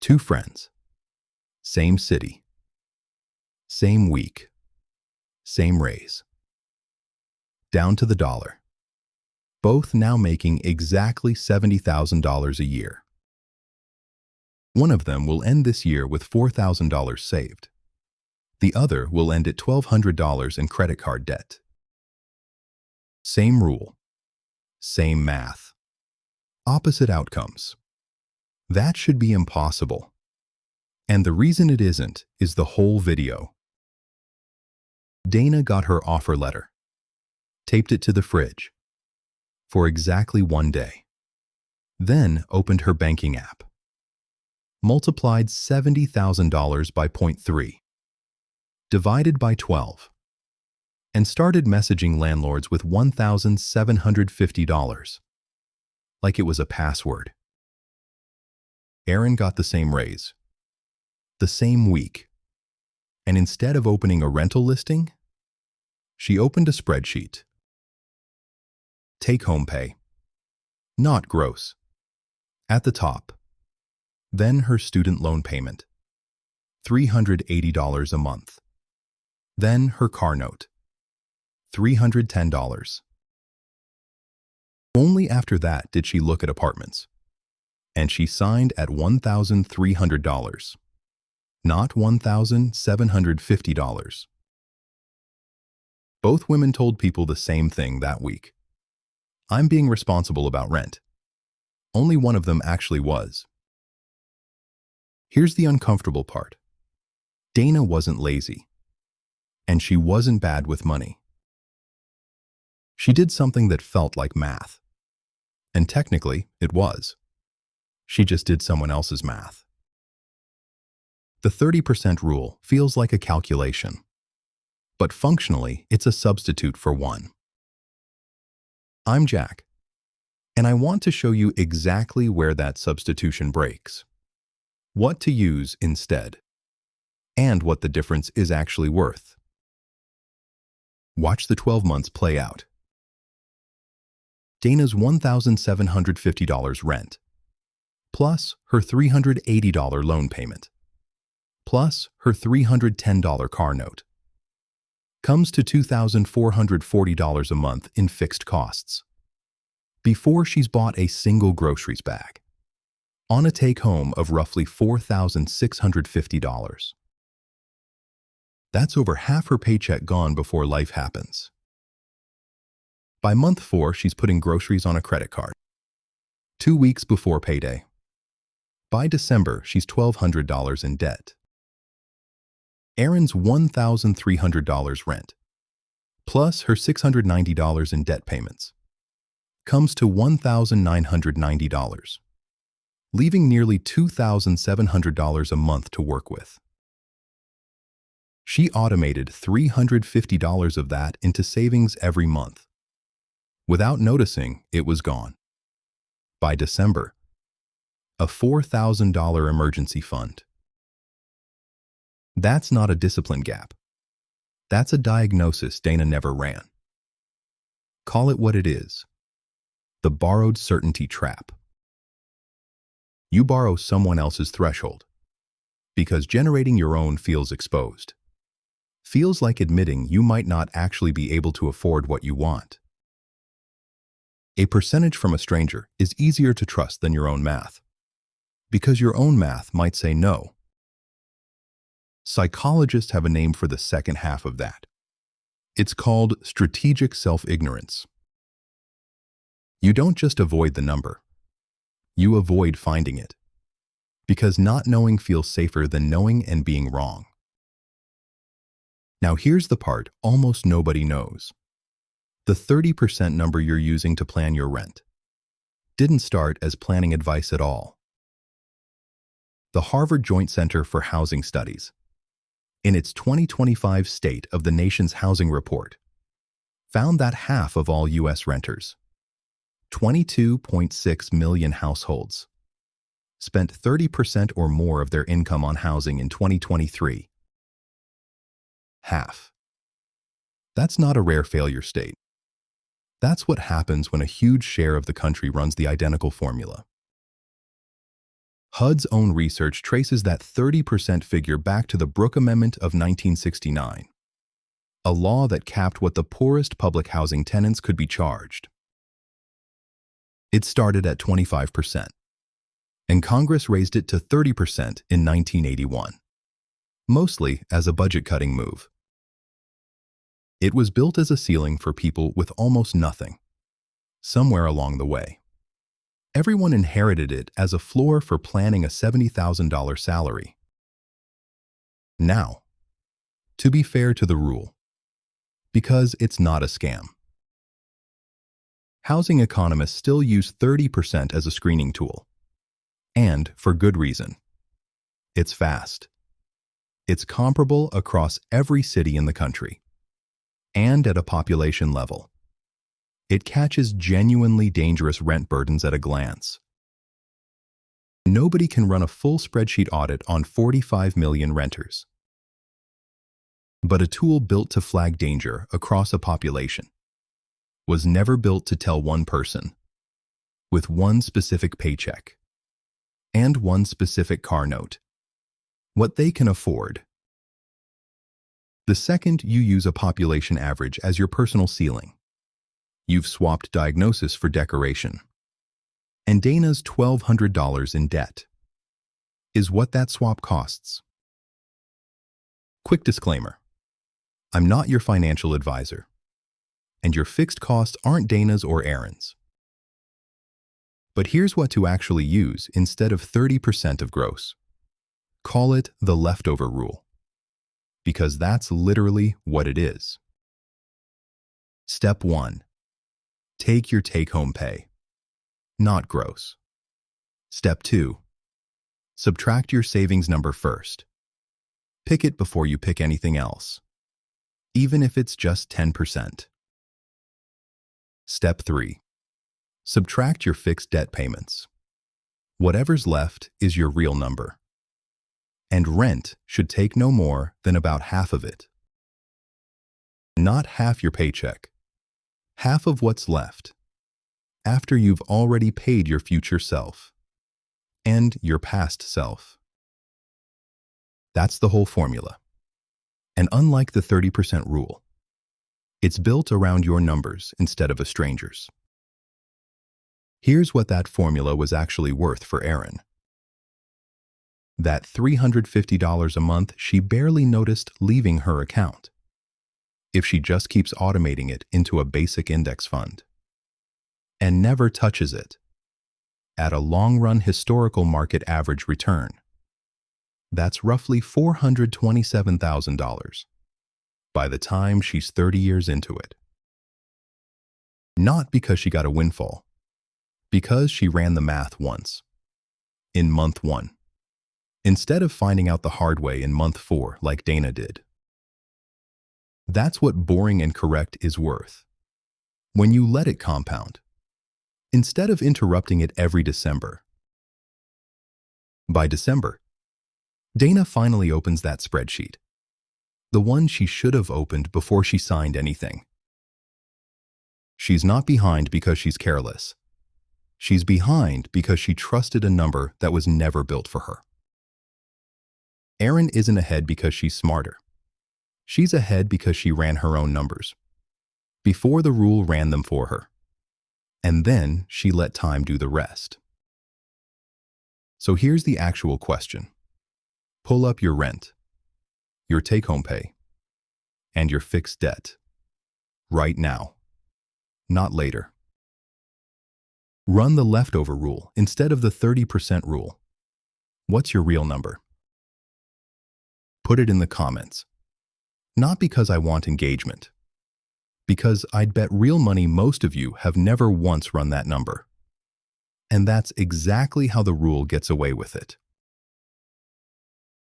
Two friends, same city, same week, same raise. Down to the dollar. Both now making exactly $70,000 a year. One of them will end this year with $4,000 saved. The other will end at $1,200 in credit card debt. Same rule, same math. Opposite outcomes. That should be impossible. And the reason it isn't is the whole video. Dana got her offer letter, taped it to the fridge for exactly 1 day, then opened her banking app, multiplied $70,000 by 0.3, divided by 12, and started messaging landlords with $1,750, like it was a password. Erin got the same raise, the same week, and instead of opening a rental listing, she opened a spreadsheet. Take-home pay, not gross, at the top. Then her student loan payment, $380 a month. Then her car note, $310. Only after that did she look at apartments, and she signed at $1,300, not $1,750. Both women told people the same thing that week. I'm being responsible about rent. Only one of them actually was. Here's the uncomfortable part. Dana wasn't lazy, and she wasn't bad with money. She did something that felt like math, and technically it was. She just did someone else's math. The 30% rule feels like a calculation, but functionally it's a substitute for one. I'm Jack, and I want to show you exactly where that substitution breaks, what to use instead, and what the difference is actually worth. Watch the 12 months play out. Dana's $1,750 rent, plus her $380 loan payment, plus her $310 car note, comes to $2,440 a month in fixed costs, before she's bought a single groceries bag, on a take-home of roughly $4,650. That's over half her paycheck gone before life happens. By month 4, she's putting groceries on a credit card, 2 weeks before payday. By December, she's $1,200 in debt. Erin's $1,300 rent, plus her $690 in debt payments, comes to $1,990, leaving nearly $2,700 a month to work with. She automated $350 of that into savings every month. Without noticing, it was gone. By December, a $4,000 emergency fund. That's not a discipline gap. That's a diagnosis Dana never ran. Call it what it is. The borrowed certainty trap. You borrow someone else's threshold because generating your own feels exposed. Feels like admitting you might not actually be able to afford what you want. A percentage from a stranger is easier to trust than your own math, because your own math might say no. Psychologists have a name for the second half of that. It's called strategic self-ignorance. You don't just avoid the number. You avoid finding it, because not knowing feels safer than knowing and being wrong. Now here's the part almost nobody knows. The 30% number you're using to plan your rent didn't start as planning advice at all. The Harvard Joint Center for Housing Studies, in its 2025 State of the Nation's Housing Report, found that half of all U.S. renters, 22.6 million households, spent 30% or more of their income on housing in 2023. Half. That's not a rare failure state. That's what happens when a huge share of the country runs the identical formula. HUD's own research traces that 30% figure back to the Brooke Amendment of 1969, a law that capped what the poorest public housing tenants could be charged. It started at 25%, and Congress raised it to 30% in 1981, mostly as a budget-cutting move. It was built as a ceiling for people with almost nothing, somewhere along the way. Everyone inherited it as a floor for planning a $70,000 salary. Now, to be fair to the rule, because it's not a scam, housing economists still use 30% as a screening tool. And for good reason. It's fast. It's comparable across every city in the country. And at a population level. It catches genuinely dangerous rent burdens at a glance. Nobody can run a full spreadsheet audit on 45 million renters. But a tool built to flag danger across a population was never built to tell one person, with one specific paycheck and one specific car note, what they can afford. The second you use a population average as your personal ceiling, you've swapped diagnosis for decoration. And Dana's $1,200 in debt is what that swap costs. Quick disclaimer: I'm not your financial advisor, and your fixed costs aren't Dana's or Aaron's. But here's what to actually use instead of 30% of gross. Call it the leftover rule, because that's literally what it is. Step 1. Take your take-home pay, not gross. Step 2. Subtract your savings number first. Pick it before you pick anything else, even if it's just 10%. Step 3. Subtract your fixed debt payments. Whatever's left is your real number. And rent should take no more than about half of it. Not half your paycheck. Half of what's left, after you've already paid your future self and your past self. That's the whole formula. And unlike the 30% rule, it's built around your numbers instead of a stranger's. Here's what that formula was actually worth for Erin. That $350 a month she barely noticed leaving her account, if she just keeps automating it into a basic index fund and never touches it, at a long-run historical market average return. That's roughly $427,000 by the time she's 30 years into it. Not because she got a windfall, because she ran the math once, in month 1, instead of finding out the hard way in month 4 like Dana did. That's what boring and correct is worth, when you let it compound, instead of interrupting it every December. By December, Dana finally opens that spreadsheet, the one she should have opened before she signed anything. She's not behind because she's careless. She's behind because she trusted a number that was never built for her. Erin isn't ahead because she's smarter. She's ahead because she ran her own numbers, before the rule ran them for her. And then she let time do the rest. So here's the actual question. Pull up your rent, your take-home pay, and your fixed debt. Right now. Not later. Run the leftover rule instead of the 30% rule. What's your real number? Put it in the comments. Not because I want engagement, because I'd bet real money most of you have never once run that number. And that's exactly how the rule gets away with it.